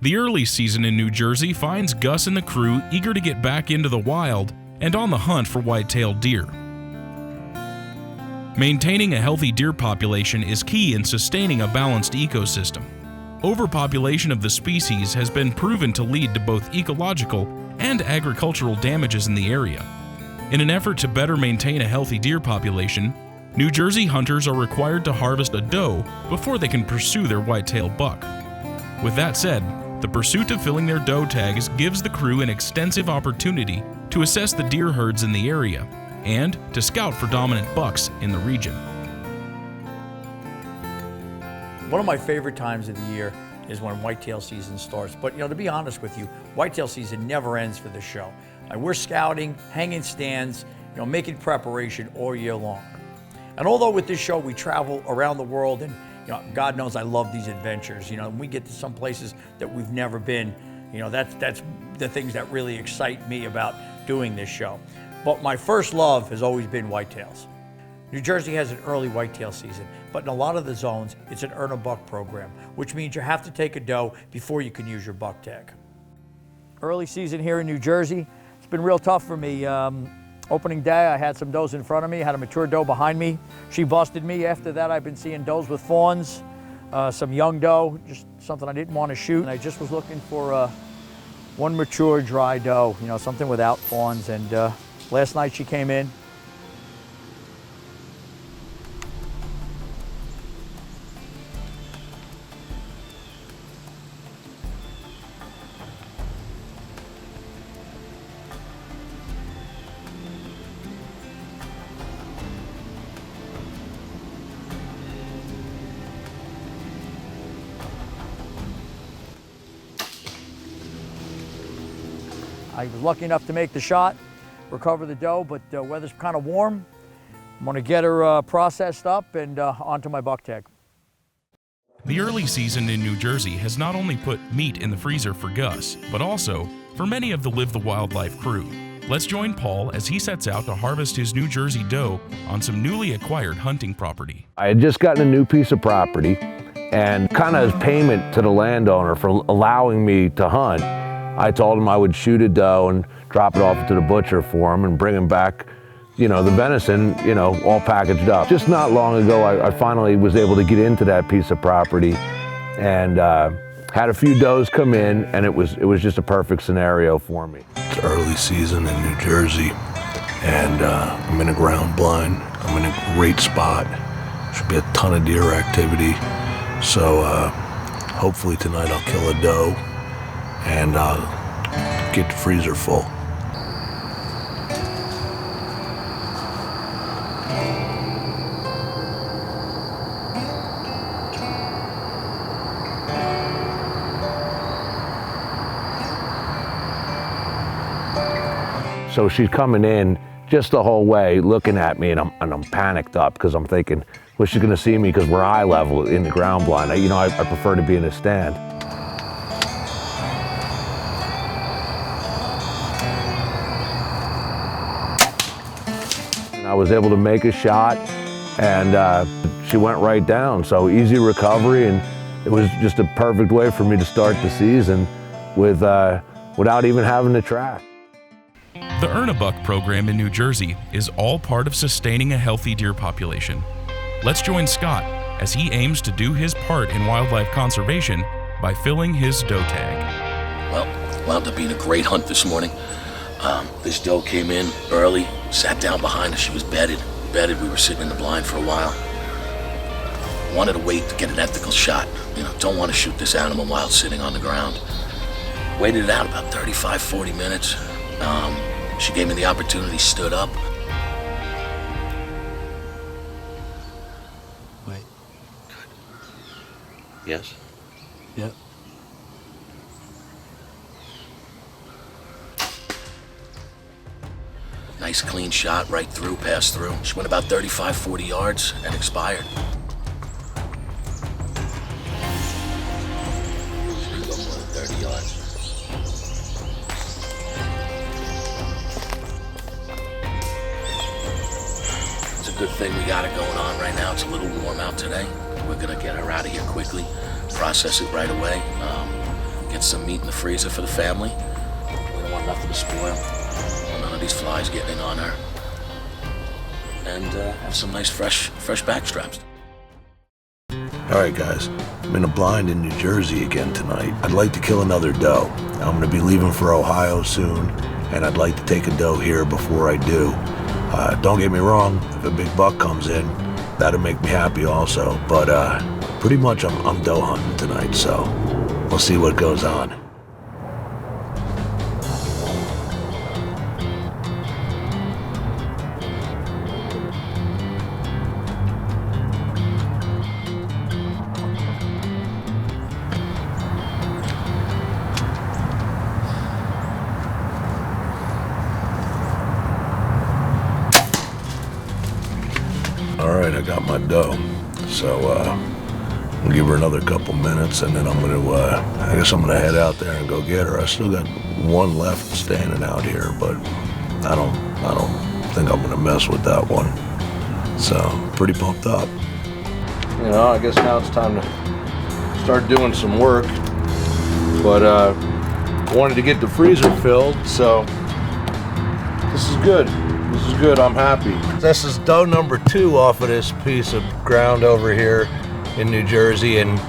The early season in New Jersey finds Gus and the crew eager to get back into the wild and on the hunt for white-tailed deer. Maintaining a healthy deer population is key in sustaining a balanced ecosystem. Overpopulation of the species has been proven to lead to both ecological and agricultural damages in the area. In an effort to better maintain a healthy deer population, New Jersey hunters are required to harvest a doe before they can pursue their white-tailed buck. With that said, the pursuit of filling their doe tags gives the crew an extensive opportunity to assess the deer herds in the area and to scout for dominant bucks in the region. One of my favorite times of the year is when whitetail season starts. But to be honest with you, whitetail season never ends for the show. We're scouting, hanging stands, making preparation all year long. And although with this show we travel around the world, and God knows I love these adventures. We get to some places that we've never been. That's the things that really excite me about doing this show. But my first love has always been whitetails. New Jersey has an early whitetail season, but in a lot of the zones, it's an earn a buck program, which means you have to take a doe before you can use your buck tag. Early season here in New Jersey, it's been real tough for me. Opening day, I had some does in front of me, had a mature doe behind me. She busted me. After that, I've been seeing does with fawns, some young doe, just something I didn't want to shoot. And I just was looking for one mature dry doe, something without fawns. And last night she came in. I was lucky enough to make the shot, recover the doe, but the weather's kind of warm. I'm gonna get her processed up and onto my buck tag. The early season in New Jersey has not only put meat in the freezer for Gus, but also for many of the Live the Wildlife crew. Let's join Paul as he sets out to harvest his New Jersey doe on some newly acquired hunting property. I had just gotten a new piece of property, and kind of as payment to the landowner for allowing me to hunt, I told him I would shoot a doe and drop it off to the butcher for him and bring him back, the venison, all packaged up. Just not long ago, I finally was able to get into that piece of property and had a few does come in, and it was just a perfect scenario for me. It's early season in New Jersey, and I'm in a ground blind. I'm in a great spot. Should be a ton of deer activity. So hopefully tonight I'll kill a doe and get the freezer full. So she's coming in just the whole way, looking at me, and I'm panicked up because I'm thinking, well, she's gonna see me because we're eye level in the ground blind. I prefer to be in a stand. I was able to make a shot, and she went right down. So easy recovery, and it was just a perfect way for me to start the season without even having to track. The Earn a Buck program in New Jersey is all part of sustaining a healthy deer population. Let's join Scott as he aims to do his part in wildlife conservation by filling his doe tag. Well, wound up being a great hunt this morning. This doe came in early, sat down behind us. She was bedded. We were sitting in the blind for a while. Wanted to wait to get an ethical shot. Don't want to shoot this animal while it's sitting on the ground. Waited it out about 35, 40 minutes. She gave me the opportunity, stood up. Wait. Good. Yes? Yep. Nice clean shot, right through, passed through. She went about 35, 40 yards and expired. She didn't go more than 30 yards. It's a good thing we got it going on right now. It's a little warm out today. We're gonna get her out of here quickly, process it right away, get get some meat in the freezer for the family. We don't want nothing to spoil. None of these flies getting in on her. And have some nice fresh back straps. All right, guys, I'm in a blind in New Jersey again tonight. I'd like to kill another doe. I'm gonna be leaving for Ohio soon, and I'd like to take a doe here before I do. Don't get me wrong, if a big buck comes in, that'll make me happy also, but pretty much I'm doe hunting tonight, so we'll see what goes on. All right, I got my doe, so I'll give her another couple minutes, and then I guess I'm gonna head out there and go get her. I still got one left standing out here, but I don't think I'm gonna mess with that one. So pretty pumped up. You know, I guess now it's time to start doing some work, but I wanted to get the freezer filled, so this is good. This is good, I'm happy. This is doe number 2 off of this piece of ground over here in New Jersey, and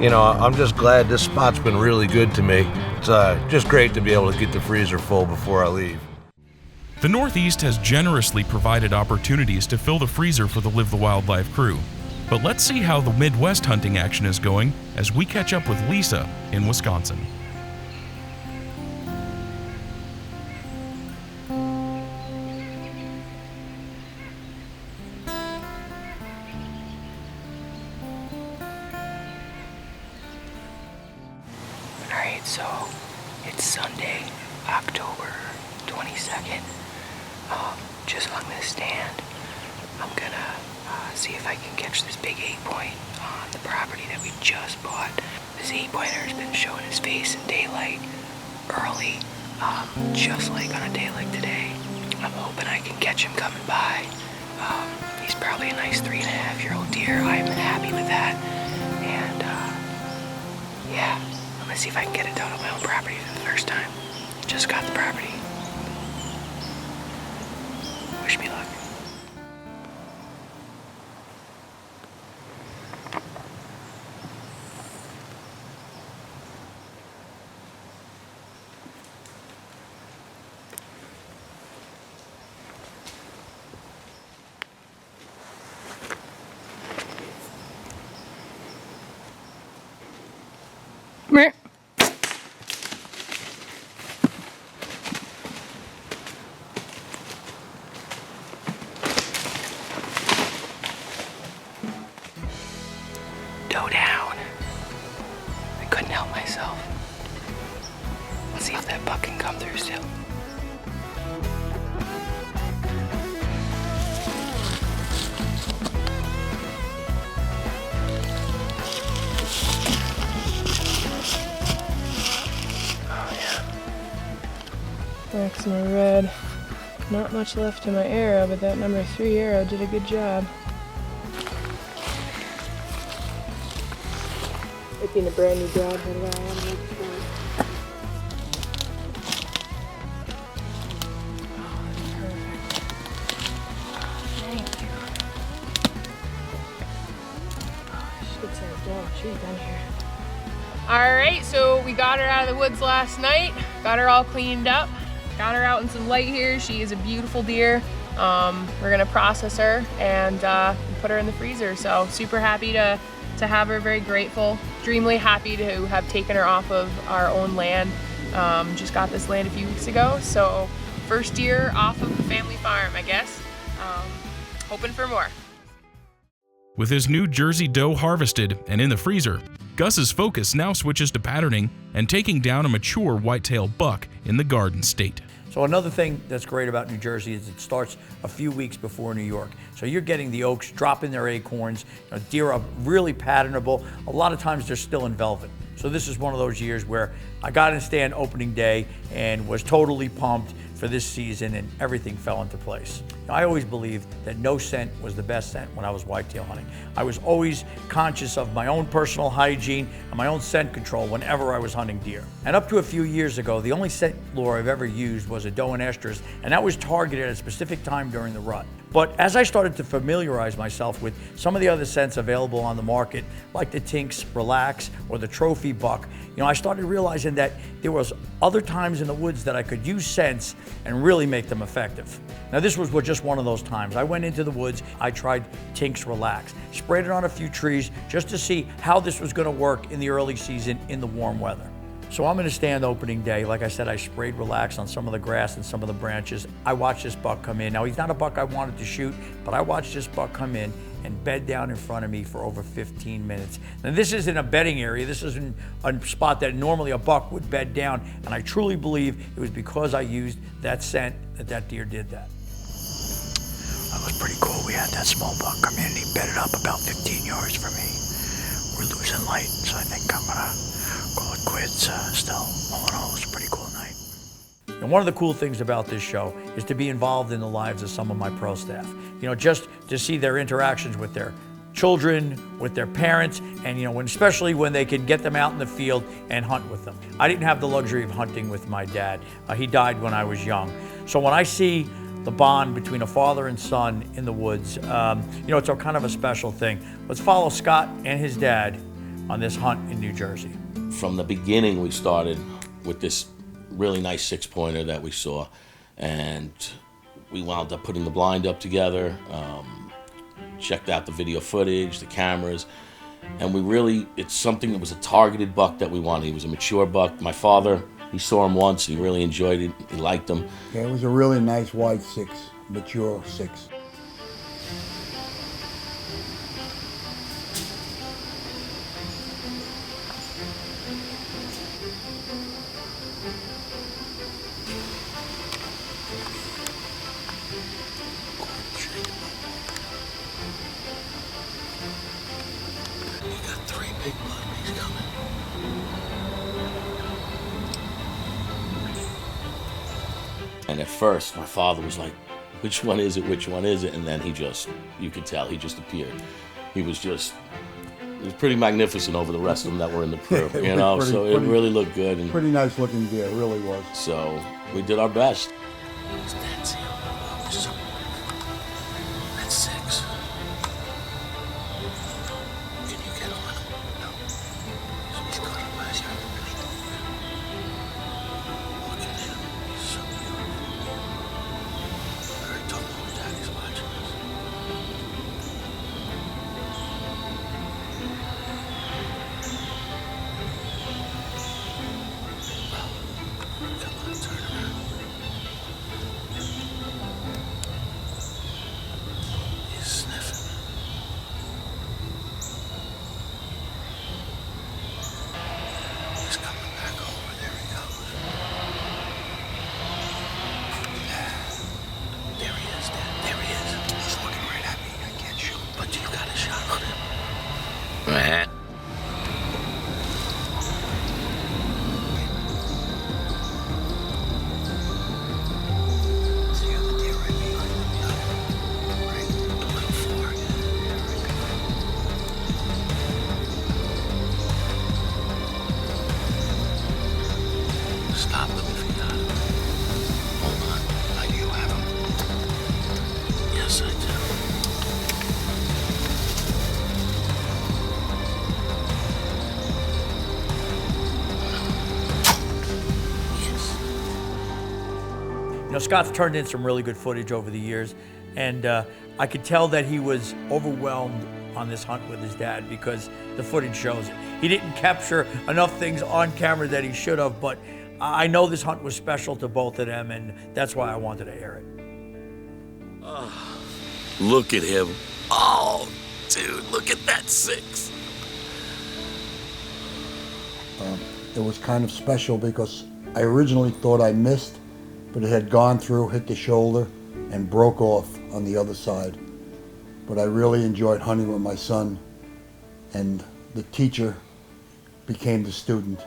you know, I'm just glad this spot's been really good to me. It's just great to be able to get the freezer full before I leave. The Northeast has generously provided opportunities to fill the freezer for the Live the Wildlife crew. But let's see how the Midwest hunting action is going as we catch up with Lisa in Wisconsin. Alright, so it's Sunday, October 22nd. Just hung this stand. I'm gonna see if I can catch this big 8-point on the property that we just bought. This 8-pointer has been showing his face in daylight early, just like on a day like today. I'm hoping I can catch him coming by. He's probably a nice 3.5-year-old deer. I'm happy with that. And yeah, I'm gonna see if I can get it down on my own property for the first time. Just got the property. Wish me luck. Meh. Doe down. I couldn't help myself. Let's see if that buck can come through still. That's my red. Not much left to my arrow, but that number 3 arrow did a good job. It being a brand new broadhead that I am looking for. Oh, that's perfect. Thank you. Oh, she's doe. She's done here. Alright, so we got her out of the woods last night. Got her all cleaned up. Got her out in some light here. She is a beautiful deer. We're gonna process her and put her in the freezer. So super happy to have her, very grateful. Extremely happy to have taken her off of our own land. Just got this land a few weeks ago. So first deer off of the family farm, I guess. Hoping for more. With his new Jersey doe harvested and in the freezer, Gus's focus now switches to patterning and taking down a mature whitetail buck in the Garden State. So another thing that's great about New Jersey is it starts a few weeks before New York. So you're getting the oaks dropping their acorns. Deer are really patternable. A lot of times they're still in velvet. So this is one of those years where I got in stand opening day and was totally pumped for this season, and everything fell into place. Now, I always believed that no scent was the best scent when I was whitetail hunting. I was always conscious of my own personal hygiene and my own scent control whenever I was hunting deer. And up to a few years ago, the only scent lure I've ever used was a doe and estrus, and that was targeted at a specific time during the rut. But as I started to familiarize myself with some of the other scents available on the market, like the Tink's Relax or the Trophy Buck, I started realizing that there was other times in the woods that I could use scents and really make them effective. Now, this was just one of those times. I went into the woods, I tried Tink's Relax, sprayed it on a few trees just to see how this was gonna work in the early season in the warm weather. So I'm gonna stand opening day. Like I said, I sprayed Relax on some of the grass and some of the branches. I watched this buck come in. Now, he's not a buck I wanted to shoot, but I watched this buck come in and bed down in front of me for over 15 minutes. Now, this isn't a bedding area. This isn't a spot that normally a buck would bed down. And I truly believe it was because I used that scent that deer did that. That was pretty cool. We had that small buck come in and he bedded up about 15 yards from me. We're losing light, so I think I'm gonna call it quits still. All in all, it was a pretty cool night. And one of the cool things about this show is to be involved in the lives of some of my pro staff. Just to see their interactions with their children, with their parents, and especially when they can get them out in the field and hunt with them. I didn't have the luxury of hunting with my dad. He died when I was young. So when I see the bond between a father and son in the woods, it's a kind of a special thing. Let's follow Scott and his dad on this hunt in New Jersey. From the beginning, we started with this really nice 6-pointer that we saw, and we wound up putting the blind up together, checked out the video footage, the cameras, and it's something that was a targeted buck that we wanted. He was a mature buck. My father, he saw him once, he really enjoyed it, he liked him. Yeah, it was a really nice wide 6, mature 6. And at first, my father was like, which one is it, which one is it? And then you could tell, he just appeared. He was pretty magnificent over the rest of them that were in the crew, so it really looked good. And pretty nice looking deer, it really was. So we did our best. That's 6. Can you get on? No. He's got him last year. Look at him. He's so beautiful. Very tough when Daddy's watching us. Come on, turn around. He's sniffing. He's coming back over. There he goes. There he is, Dad. There he is. He's looking right at me. I can't shoot. But you got a shot on him. See the deer right behind him. Right, the little 4. Stop him if you got him. Hold on. I do have him. Yes, I do. Yes. Scott's turned in some really good footage over the years, and I could tell that he was overwhelmed on this hunt with his dad because the footage shows it. He didn't capture enough things on camera that he should have, but I know this hunt was special to both of them, and that's why I wanted to air it. Look at him. Oh, dude, look at that 6. It was kind of special because I originally thought I missed, but it had gone through, hit the shoulder, and broke off on the other side. But I really enjoyed hunting with my son, and the teacher became the student.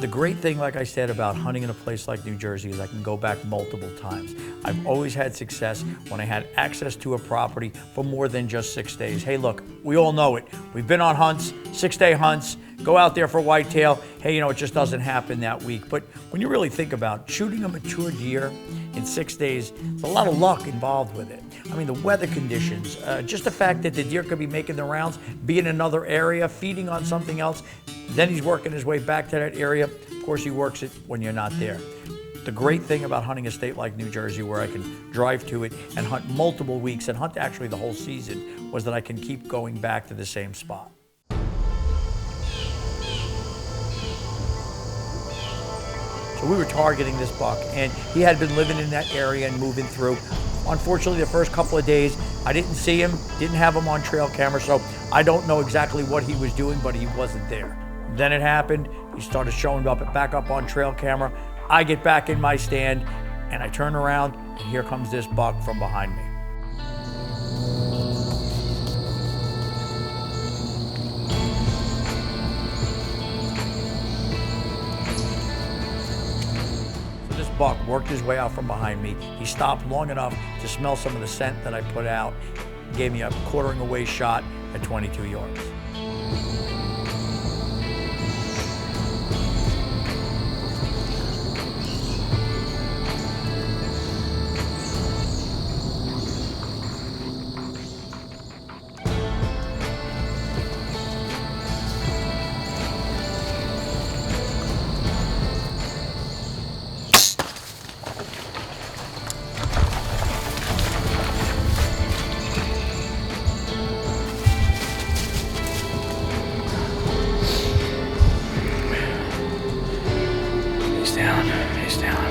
The great thing, like I said, about hunting in a place like New Jersey is I can go back multiple times. I've always had success when I had access to a property for more than just 6 days. Hey, look, we all know it. We've been on hunts, 6-day hunts, go out there for whitetail. Hey, you know, it just doesn't happen that week. But when you really think about shooting a mature deer in 6 days, there's a lot of luck involved with it. I mean, the weather conditions, just the fact that the deer could be making the rounds, be in another area, feeding on something else, then he's working his way back to that area. Of course, he works it when you're not there. The great thing about hunting a state like New Jersey, where I can drive to it and hunt multiple weeks and hunt actually the whole season, was that I can keep going back to the same spot. So we were targeting this buck, and he had been living in that area and moving through. Unfortunately, the first couple of days, I didn't see him, didn't have him on trail camera, so I don't know exactly what he was doing, but he wasn't there. Then it happened. He started showing up back up on trail camera. I get back in my stand, and I turn around, and here comes this buck from behind me. So this buck worked his way out from behind me. He stopped long enough to smell some of the scent that I put out, gave me a quartering away shot at 22 yards. He's down.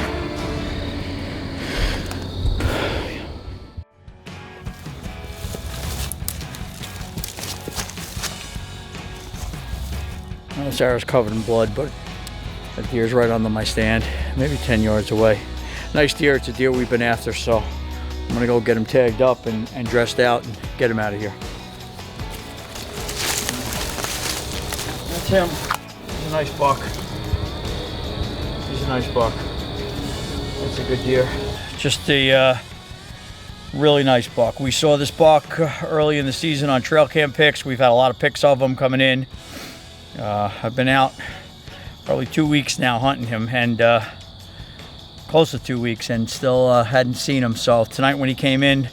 This arrow's covered in blood, but that deer's right under my stand, maybe 10 yards away. Nice deer. It's a deer we've been after, so I'm gonna go get him tagged up and dressed out and get him out of here. That's him. He's a nice buck. He's a nice buck. That's a good deer. Just a really nice buck. We saw this buck early in the season on trail cam pics. We've had a lot of pics of him coming in. I've been out probably 2 weeks now hunting him, and close to 2 weeks, and still hadn't seen him. So tonight when he came in,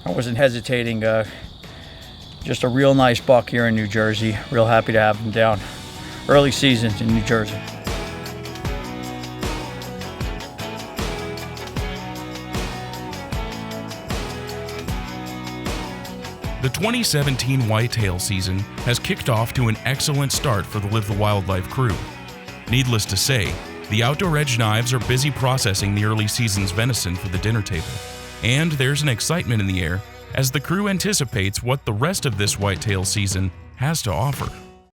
I wasn't hesitating. Just a real nice buck here in New Jersey. Real happy to have him down early season in New Jersey. The 2017 whitetail season has kicked off to an excellent start for the Live the Wildlife crew. Needless to say, the Outdoor Edge knives are busy processing the early season's venison for the dinner table, and there's an excitement in the air as the crew anticipates what the rest of this whitetail season has to offer.